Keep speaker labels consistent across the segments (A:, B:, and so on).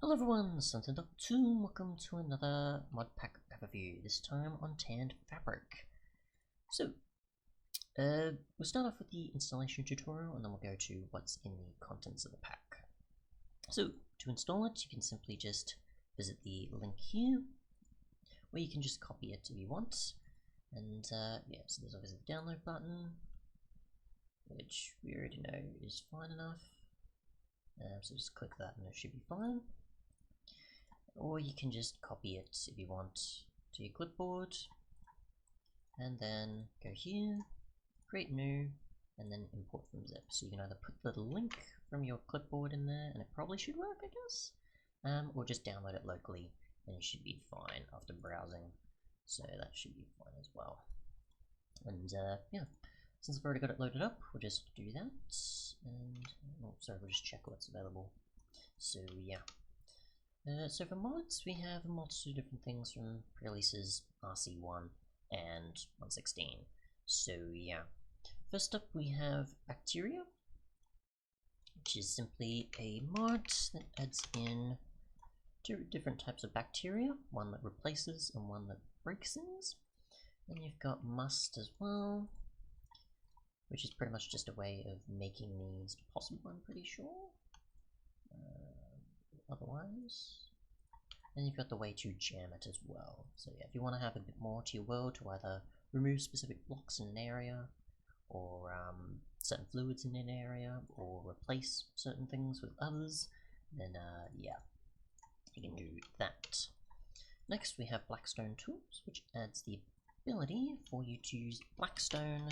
A: Hello everyone, Untitled Chapter. Welcome to another Modpack overview, this time on tanned fabric. So, we'll start off with the installation tutorial and then we'll go to what's in the contents of the pack. So, to install it, you can simply just visit the link here, or you can just copy it if you want. And yeah, so there's obviously the download button, which we already know is fine enough. So just click that and it should be fine. Or you can just copy it if you want to your clipboard, and then go here, create new, and then import from zip. So you can either put the link from your clipboard in there, and it probably should work, I guess, or just download it locally, and it should be fine after browsing. So that should be fine as well. And yeah, since I've already got it loaded up, we'll just do that, and oh, sorry, we'll just check what's available. So yeah. So for mods, we have a multitude of different things from pre-releases RC1 and 1.16. So yeah, first up we have Bacteria, which is simply a mod that adds in two different types of bacteria, one that replaces and one that breaks things. And you've got Must as well, which is pretty much just a way of making these possible, I'm pretty sure. Otherwise, and you've got the way to jam it as well. So yeah, if you want to have a bit more to your world to either remove specific blocks in an area, or certain fluids in an area, or replace certain things with others, then yeah, you can do that. Next we have Blackstone Tools, which adds the ability for you to use Blackstone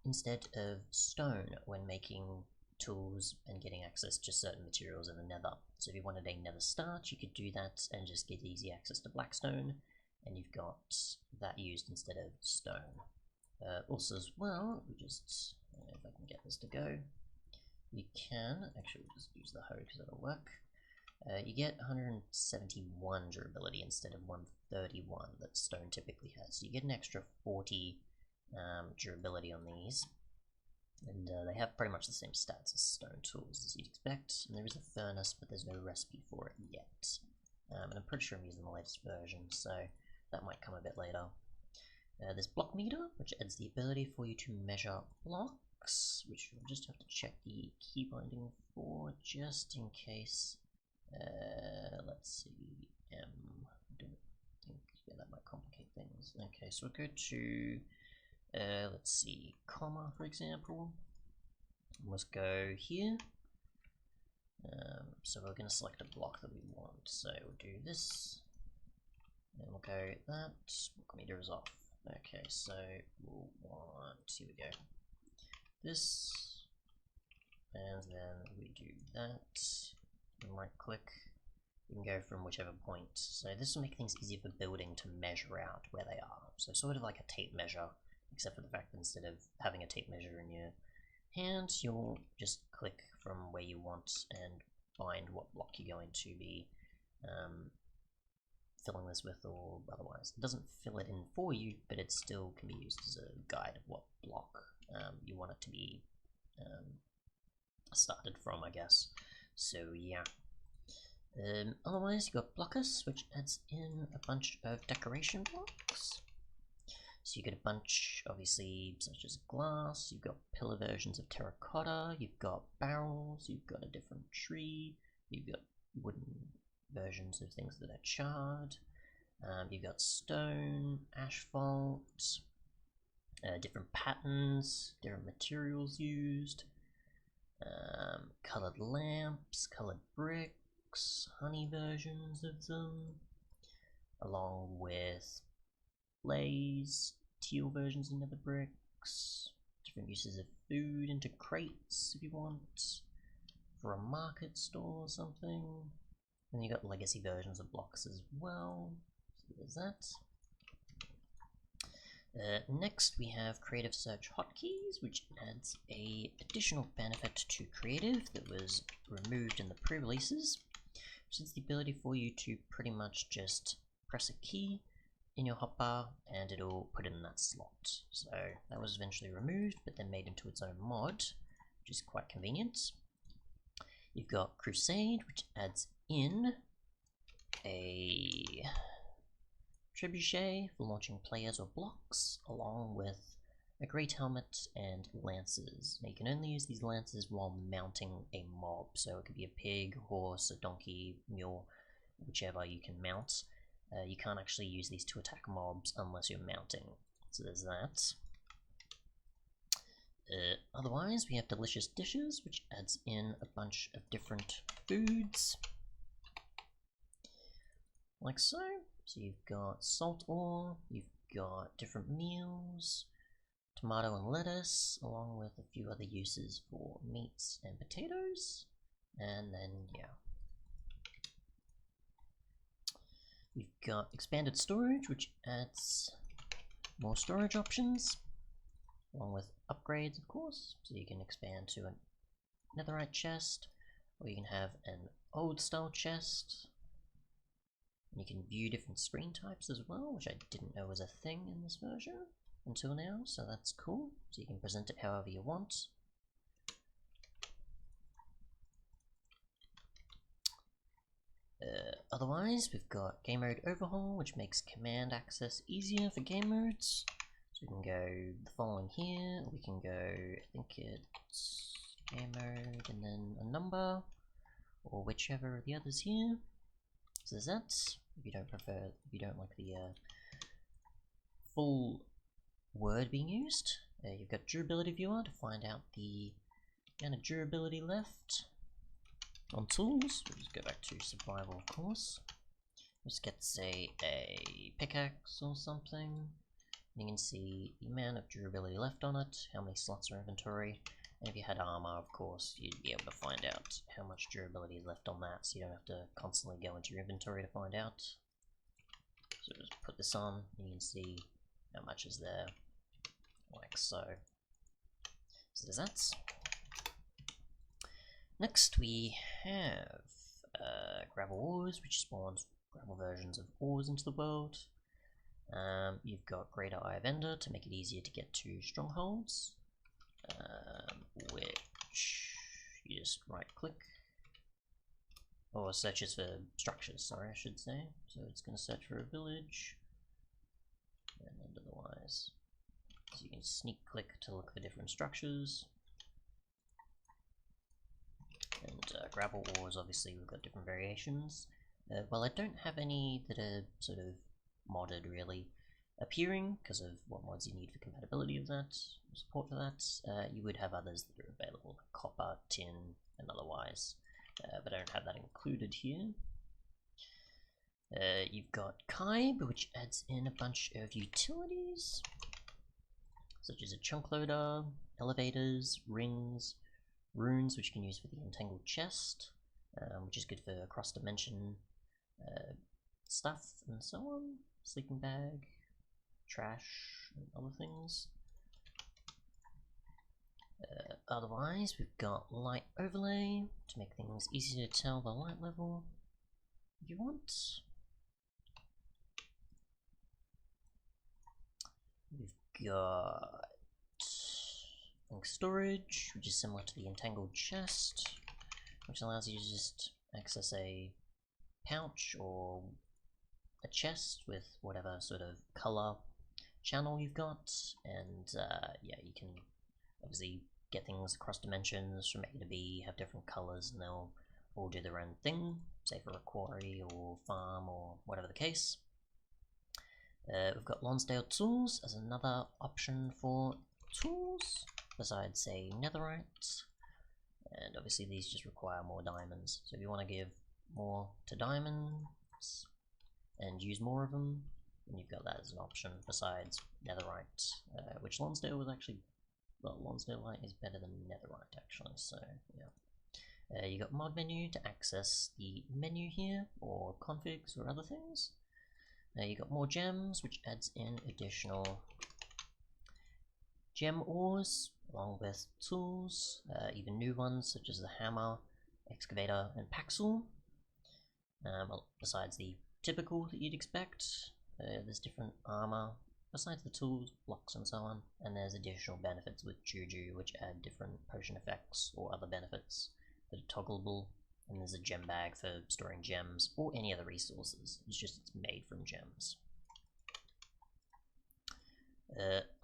A: instead of stone when making tools and getting access to certain materials in the nether. So if you wanted a nether start, you could do that and just get easy access to Blackstone, and you've got that used instead of stone. Also as well, we just, if I can get this to go, you can, actually we'll just use the hoe because that'll work. You get 171 durability instead of 131 that stone typically has. So you get an extra 40 durability on these. And they have pretty much the same stats as stone tools as you'd expect, and there is a furnace, but there's no recipe for it yet. And I'm pretty sure I'm using the latest version, so that might come a bit later. There's Block Meter, which adds the ability for you to measure blocks, which we'll just have to check the key binding for, just in case. Let's see, I don't think, yeah, that might complicate things. Okay, so we'll go to let's see, comma for example. Let's go here. So we're going to select a block that we want. So we'll do this, and we'll go that. Block meter is off. Okay, so we'll want, here we go, this, and then we do that. And right click. We can go from whichever point. So this will make things easier for building to measure out where they are. So sort of like a tape measure, except for the fact that instead of having a tape measure in your hand, you'll just click from where you want and find what block you're going to be filling this with, or otherwise. It doesn't fill it in for you, but it still can be used as a guide of what block you want it to be started from, I guess. So yeah. Otherwise, you've got Blockers, which adds in a bunch of decoration blocks. So you get a bunch, obviously, such as glass, you've got pillar versions of terracotta, you've got barrels, you've got a different tree, you've got wooden versions of things that are charred, you've got stone, asphalt, different patterns, different materials used, coloured lamps, coloured bricks, honey versions of them, along with blaze, teal versions of nether bricks, different uses of food into crates if you want, for a market store or something. And you got legacy versions of blocks as well, so there's that. Next we have Creative Search Hotkeys, which adds a additional benefit to Creative that was removed in the pre-releases, which is the ability for you to pretty much just press a key in your hotbar and it'll put it in that slot. So that was eventually removed but then made into its own mod, which is quite convenient. You've got Crusade, which adds in a trebuchet for launching players or blocks, along with a great helmet and lances. Now you can only use these lances while mounting a mob, so it could be a pig, horse, a donkey, mule, whichever you can mount. You can't actually use these to attack mobs unless you're mounting, so there's that. Otherwise, we have Delicious Dishes, which adds in a bunch of different foods, like so. So you've got salt ore, you've got different meals, tomato and lettuce, along with a few other uses for meats and potatoes, and then, yeah. You've got Expanded Storage, which adds more storage options, along with upgrades, of course, so you can expand to a netherite chest, or you can have an old style chest. And you can view different screen types as well, which I didn't know was a thing in this version until now, so that's cool. So you can present it however you want. Otherwise, we've got Game Mode Overhaul, which makes command access easier for game modes. So we can go the following here, we can go, I think it's Game Mode and then a number, or whichever of the others here. So there's that, if you don't like the full word being used. You've got Durability Viewer to find out the amount of durability left on tools. We'll just go back to survival, of course. Just get, say, a pickaxe or something. You can see the amount of durability left on it, how many slots are inventory, and if you had armor, of course, you'd be able to find out how much durability is left on that, so you don't have to constantly go into your inventory to find out. So just put this on, and you can see how much is there, like so. So there's that. Next we have gravel ores, which spawns gravel versions of ores into the world. You've got Greater Eye of Ender to make it easier to get to strongholds, which you just right click, or searches for structures, sorry I should say. So it's going to search for a village, and otherwise, so you can sneak click to look for different structures. And gravel ores, obviously we've got different variations. Well, I don't have any that are sort of modded really appearing because of what mods you need for compatibility of that, support for that. You would have others that are available, like copper, tin, and otherwise, but I don't have that included here. You've got Kybe, which adds in a bunch of utilities, such as a chunk loader, elevators, rings, runes, which you can use for the Untitled Chest, which is good for cross-dimension stuff and so on, sleeping bag, trash, and other things. Otherwise, we've got Light Overlay to make things easier to tell the light level if you want. We've got Storage, which is similar to the Entangled Chest, which allows you to just access a pouch or a chest with whatever sort of color channel you've got, and yeah, you can obviously get things across dimensions from A to B, have different colors, and they'll all do their own thing, say for a quarry or farm or whatever the case. We've got Lonsdale Tools as another option for tools, besides say netherite, and obviously these just require more diamonds, so if you want to give more to diamonds and use more of them, then you've got that as an option besides netherite, which Lonsdale was actually, well, Lonsdale Light is better than netherite actually, so yeah. You got mod menu to access the menu here, or configs or other things. You got more gems, which adds in additional gem ores, along with tools, even new ones such as the hammer, excavator, and paxel. Besides the typical that you'd expect, there's different armor, besides the tools, blocks, and so on, and there's additional benefits with Juju, which add different potion effects or other benefits that are toggleable, and there's a gem bag for storing gems or any other resources. It's made from gems.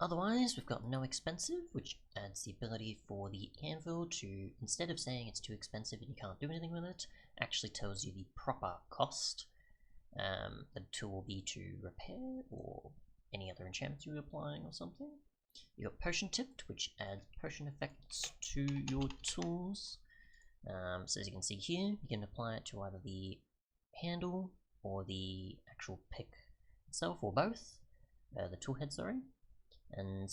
A: Otherwise, we've got no expensive, which adds the ability for the anvil to, instead of saying it's too expensive and you can't do anything with it, actually tells you the proper cost. The tool will be to repair or any other enchantments you're applying or something. You've got potion tipped, which adds potion effects to your tools. So as you can see here, you can apply it to either the handle or the actual pick itself, or both. The tool head, sorry. And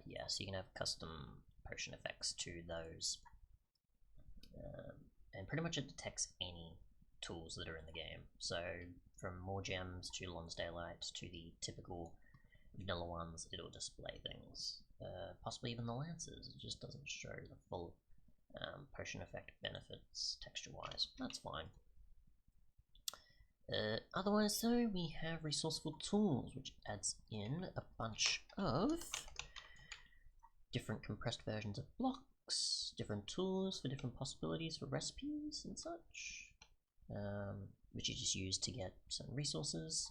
A: yeah, so you can have custom potion effects to those. And pretty much it detects any tools that are in the game. So from more gems to Lonsdaleite to the typical vanilla ones, it'll display things. Possibly even the lances, it just doesn't show the full potion effect benefits texture-wise. That's fine. Otherwise though, we have Resourceful Tools, which adds in a bunch of different compressed versions of blocks, different tools for different possibilities for recipes and such, which you just use to get certain resources,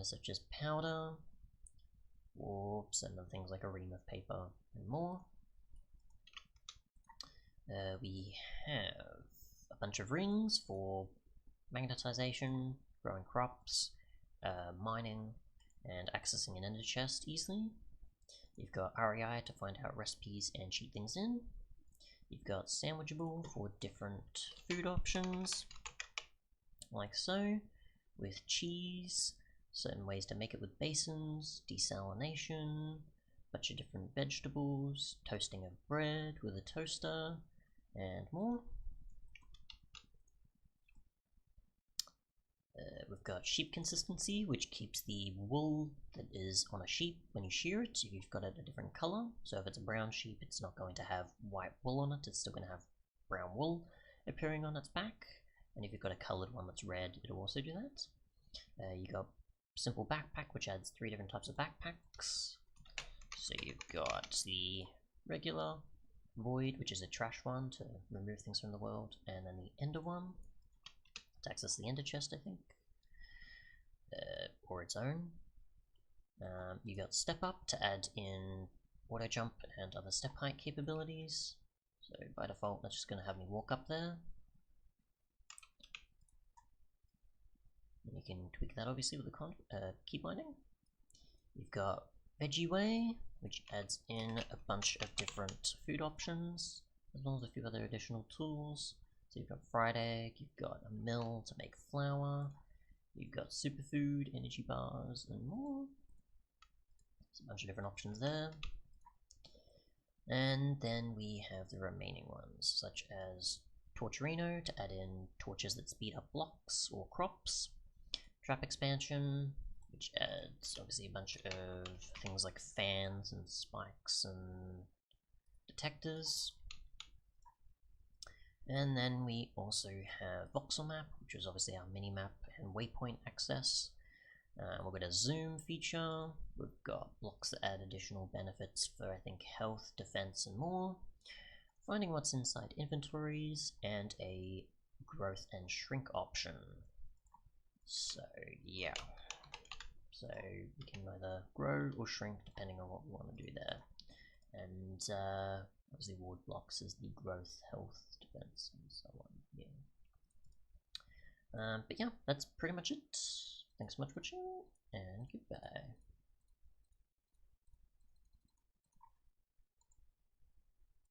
A: such as powder, or certain other things like a ream of paper and more. We have a bunch of rings for magnetization, growing crops, mining, and accessing an ender chest easily. You've got REI to find out recipes and cheat things in. You've got sandwichable for different food options, like so, with cheese, certain ways to make it with basins, desalination, a bunch of different vegetables, toasting of bread with a toaster, and more. We've got sheep consistency, which keeps the wool that is on a sheep when you shear it, if you've got it a different color. So if it's a brown sheep, it's not going to have white wool on it, it's still going to have brown wool appearing on its back. And if you've got a colored one that's red, it'll also do that. You got simple backpack, which adds 3 different types of backpacks. So you've got the regular void, which is a trash one to remove things from the world, and then the ender one to access the ender chest, I think, or its own. You got step up to add in auto jump and other step height capabilities. So by default, that's just going to have me walk up there. And you can tweak that obviously with the key binding. You've got Veggie Way, which adds in a bunch of different food options, as well as a few other additional tools. So you've got fried egg, you've got a mill to make flour, you've got superfood, energy bars, and more. There's a bunch of different options there. And then we have the remaining ones, such as Torturino to add in torches that speed up blocks or crops, Trap Expansion, which adds obviously a bunch of things like fans and spikes and detectors. And then we also have Voxel Map, which is obviously our mini-map and waypoint access. We've got a zoom feature, we've got blocks that add additional benefits for I think health, defense and more, finding what's inside inventories, and a growth and shrink option. So yeah, so we can either grow or shrink depending on what we want to do there. And obviously ward blocks is the growth, health, defense and so on. Yeah. But yeah, that's pretty much it. Thanks so much for watching, and goodbye.